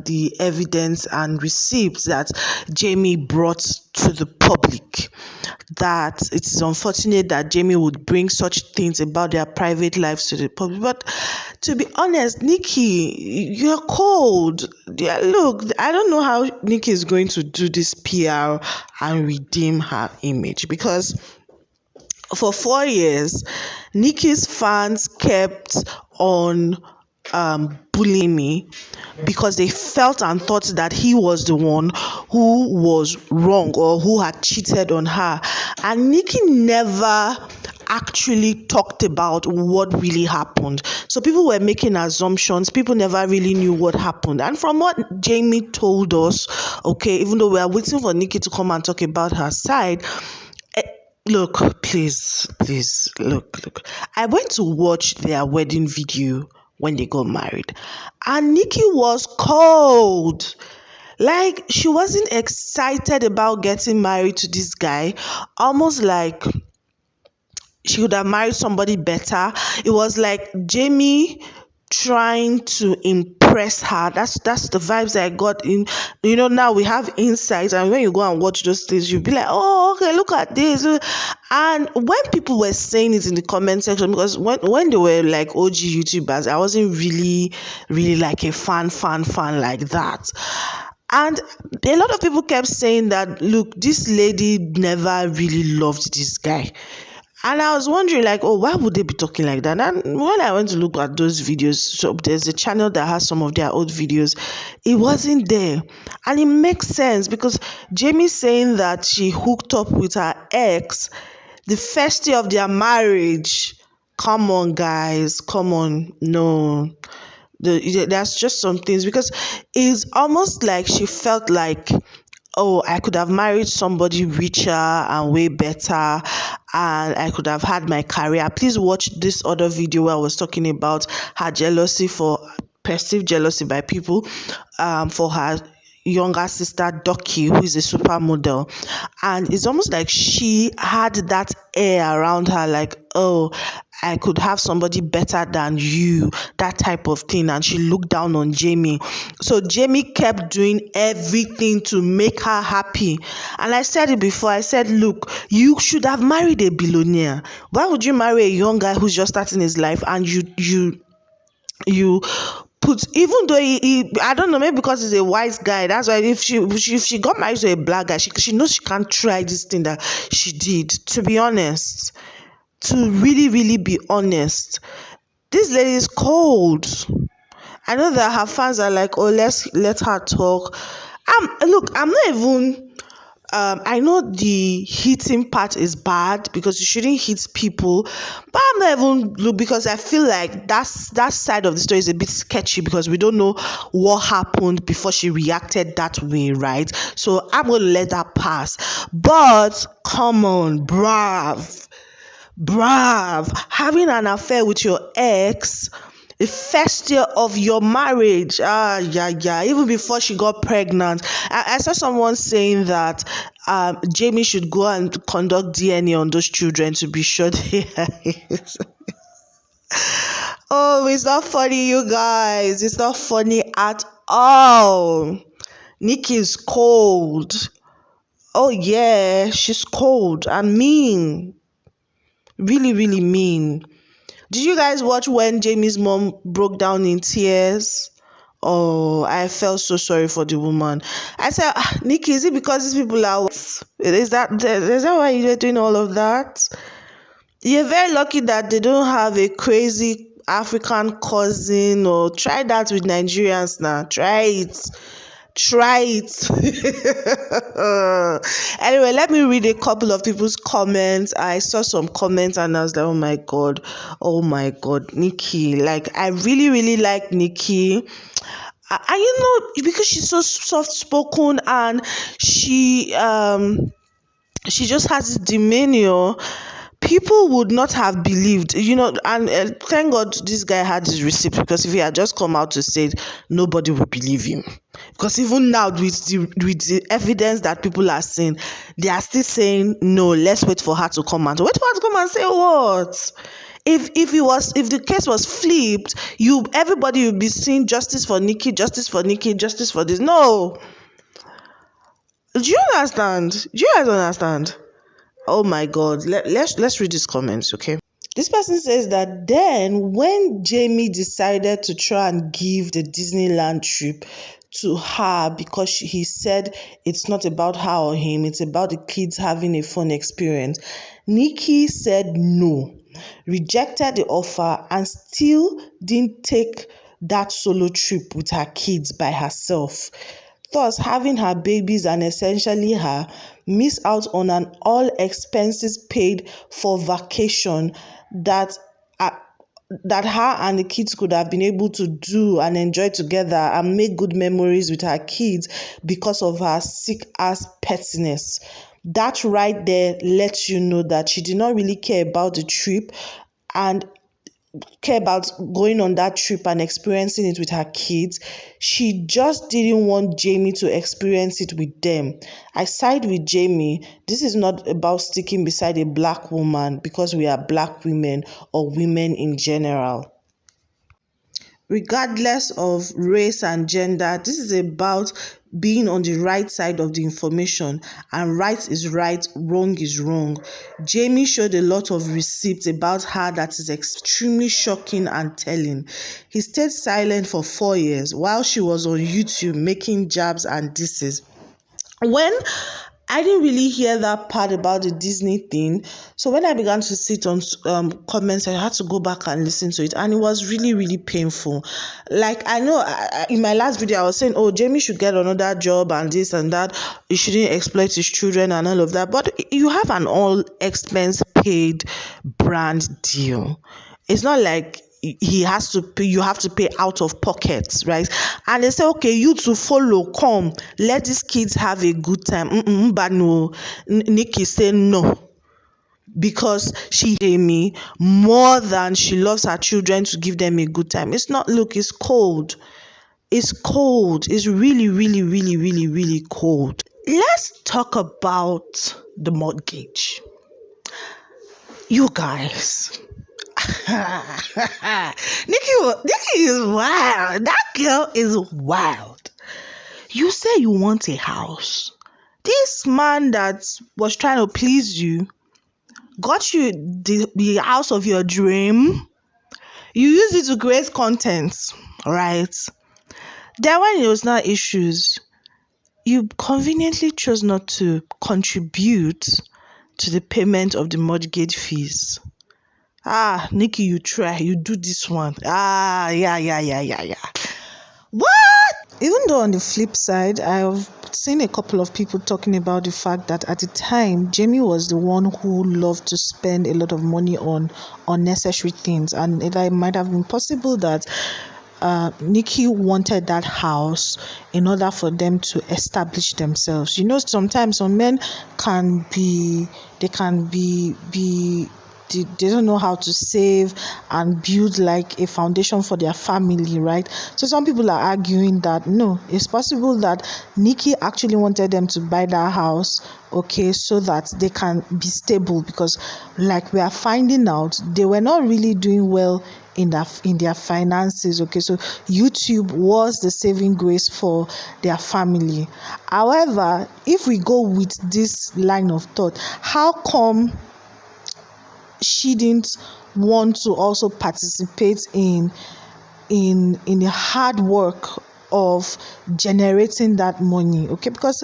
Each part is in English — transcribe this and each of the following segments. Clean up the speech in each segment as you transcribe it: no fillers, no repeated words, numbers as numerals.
the evidence and receipts that Jamie brought to the public, that it is unfortunate that Jamie would bring such things about their private lives to the public. But to be honest, Nikki, you're cold. Yeah, look, I don't know how Nikki is going to do this PR and redeem her image, because for 4 years, Nikki's fans kept on bullying me because they felt and thought that he was the one who was wrong or who had cheated on her. And Nikki never actually talked about what really happened. So people were making assumptions. People never really knew what happened. And from what Jamie told us, okay, even though we are waiting for Nikki to come and talk about her side, look, please, look. I went to watch their wedding video when they got married, and Nikki was cold. Like, she wasn't excited about getting married to this guy, almost like she would have married somebody better. It was like Jamie trying to impress her. That's the vibes I got in. Now we have insights, and when you go and watch those things, you'll be like, oh, okay, look at this. And when people were saying it in the comment section, because when they were like OG YouTubers, I wasn't really like a fan like that. And a lot of people kept saying that, look, this lady never really loved this guy. And I was wondering, like, oh, why would they be talking like that? And when I went to look at those videos, so there's a channel that has some of their old videos, it wasn't there. And it makes sense, because Jamie saying that she hooked up with her ex the first day of their marriage. Come on, guys. Come on. No. There's just some things, because it's almost like she felt like, oh, I could have married somebody richer and way better, and I could have had my career. Please watch this other video where I was talking about her perceived jealousy by people for her younger sister Ducky, who is a supermodel. And it's almost like she had that air around her, like, oh, I could have somebody better than you, that type of thing. And she looked down on Jamie. So Jamie kept doing everything to make her happy. And I said it before, I said, look, you should have married a billionaire. Why would you marry a young guy who's just starting his life, and you put, even though he I don't know, maybe because he's a wise guy, that's why if she got married to a black guy, she knows she can't try this thing that she did. To be honest, to really be honest, this lady is cold. I know that her fans are like, oh, let's let her talk. Look, I'm not even I know the hitting part is bad, because you shouldn't hit people, but I'm not even, because I feel like that side of the story is a bit sketchy, because we don't know what happened before she reacted that way, right? So I'm gonna let that pass. But come on, brav, having an affair with your ex the first year of your marriage, even before she got pregnant. I saw someone saying that Jamie should go and conduct DNA on those children to be sure they Oh, it's not funny, you guys. It's not funny at all. Nikki is cold. Oh yeah, she's cold and mean. Really mean. Did you guys watch when Jamie's mom broke down in tears? Oh, I felt so sorry for the woman. I said, Nikki, is it because these people are... Is that why you're doing all of that? You're very lucky that they don't have a crazy African cousin, or try that with Nigerians now. Try it. Anyway, let me read a couple of people's comments. I saw some comments and I was like, oh my god, Nikki. Like, I really like Nikki. Because she's so soft spoken, and she just has this demeanor. People would not have believed, and thank God this guy had his receipt, because if he had just come out to say it, nobody would believe him. Because even now, with the evidence that people are seeing, they are still saying, no, let's wait for her to come out. Wait for her to come and say what? If the case was flipped, everybody would be seeing justice for Nikki, justice for Nikki, justice for this. No. Do you understand? Do you guys understand? Oh my God. Let's read these comments, okay? This person says that then when Jamie decided to try and give the Disneyland trip to her because he said it's not about her or him, it's about the kids having a fun experience, Nikki said no, rejected the offer, and still didn't take that solo trip with her kids by herself. Thus, having her babies and essentially her miss out on an all expenses paid for vacation that uh, that her and the kids could have been able to do and enjoy together and make good memories with her kids because of her sick ass pettiness. That right there lets you know that she did not really care about the trip and care about going on that trip and experiencing it with her kids. She just didn't want Jamie to experience it with them. I side with Jamie. This is not about sticking beside a black woman because we are black women or women in general. Regardless of race and gender, this is about being on the right side of the information, and right is right, wrong is wrong. Jamie showed a lot of receipts about her that is extremely shocking and telling. He stayed silent for 4 years while she was on YouTube making jabs and disses. When I didn't really hear that part about the Disney thing, so when I began to sit on comments, I had to go back and listen to it, and it was really, really painful. Like, I know in my last video I was saying, oh, Jamie should get another job and this and that, he shouldn't exploit his children and all of that, but you have an all expense paid brand deal. It's not like he has to pay, you have to pay out of pocket, right? And they say, okay, you to follow, come, let these kids have a good time. But no, Nikki said no, because she hates me more than she loves her children to give them a good time. It's not, look, it's cold. It's cold. It's really, really, really, really, really cold. Let's talk about the mortgage. You guys. Nikki is wild. That girl is wild. You say you want a house. This man that was trying to please you got you the house of your dream. You used it to create content, right? Then when it was not issues, you conveniently chose not to contribute to the payment of the mortgage fees. Nikki, you try, you do this one. Yeah. What? Even though on the flip side, I've seen a couple of people talking about the fact that at the time, Jamie was the one who loved to spend a lot of money on unnecessary things, and it might have been possible that Nikki wanted that house in order for them to establish themselves. You know, sometimes some men can be they don't know how to save and build like a foundation for their family, right? So some people are arguing that no, it's possible that Nikki actually wanted them to buy that house, okay, so that they can be stable, because like we are finding out, they were not really doing well in their finances, okay? So YouTube was the saving grace for their family. However, if we go with this line of thought, how come she didn't want to also participate in the hard work of generating that money? Okay, because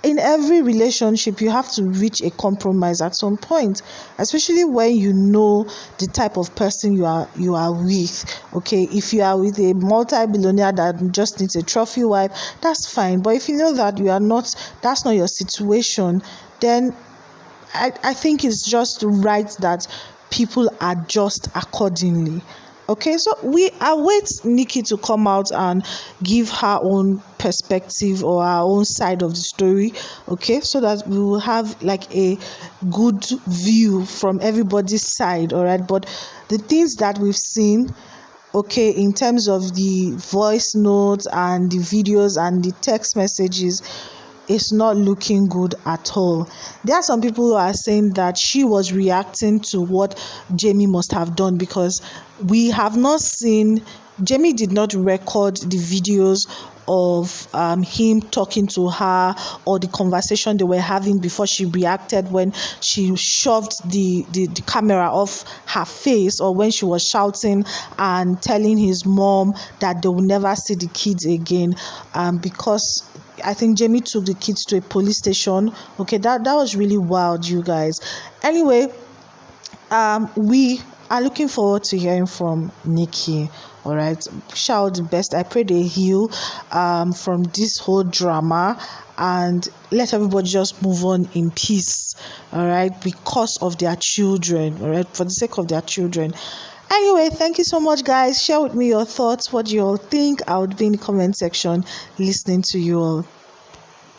in every relationship you have to reach a compromise at some point, especially when you know the type of person you are with. Okay, if you are with a multi-billionaire that just needs a trophy wife, that's fine. But if you know that that's not your situation, then I think it's just right that people adjust accordingly. Okay, so we await Nikki to come out and give her own perspective or her own side of the story, okay, so that we will have like a good view from everybody's side, all right? But the things that we've seen, okay, in terms of the voice notes and the videos and the text messages, it's not looking good at all. There are some people who are saying that she was reacting to what Jamie must have done, because we have not seen, Jamie did not record the videos of him talking to her, or the conversation they were having before she reacted when she shoved the camera off her face, or when she was shouting and telling his mom that they will never see the kids again, because I think Jamie took the kids to a police station. Okay, that was really wild, you guys. Anyway, we are looking forward to hearing from Nikki. All right, shout the best. I pray they heal from this whole drama, and let everybody just move on in peace. All right, because of their children. All right, for the sake of their children. Anyway, thank you so much, guys. Share with me your thoughts. What do you all think? I would be in the comment section listening to you all.